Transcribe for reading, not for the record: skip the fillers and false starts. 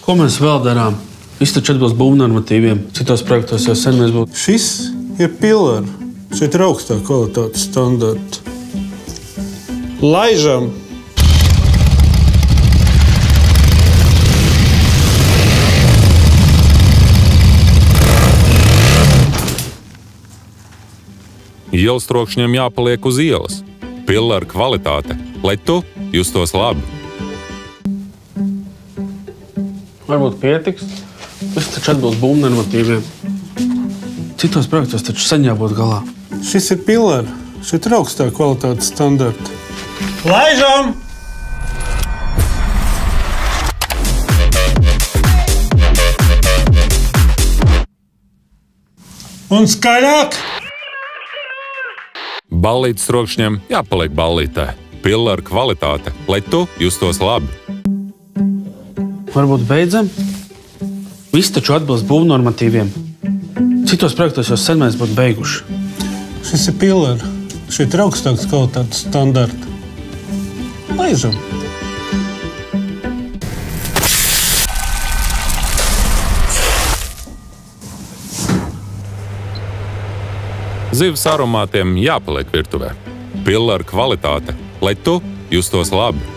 Ko mēs vēl darām? Viss taču atbilst būvnormatīviem. Citos projektos jau sen mēs būtu. Šis ir pilārs. Šeit ir augstā kvalitātes standarta. Laižam! Ielas trokšņiem jāpaliek uz ielas. Pilāra kvalitāte, lai tu justos labi. Varbūt pietiks. Viss taču atbilst būvnormatīviem. Citos projektos taču sen jābūt galā. Šis ir pilārs. Šeit ir augstā kvalitātes standarta. Laižam! Un skaļāk! Ballītes trokšņiem jāpaliek ballītē. Pilāra kvalitāte, lai tu justos labi. Varbūt beidzam? Viss taču atbilst būvnormatīviem. Citos projektos jau sen mēs būtu beiguši. Šis ir pilārs. Šeit ir augstāks kvalitātes standarta. Laižam! Zivs aromātiem jāpaliek virtuvē. Pilāra kvalitāte, lai tu justos labi.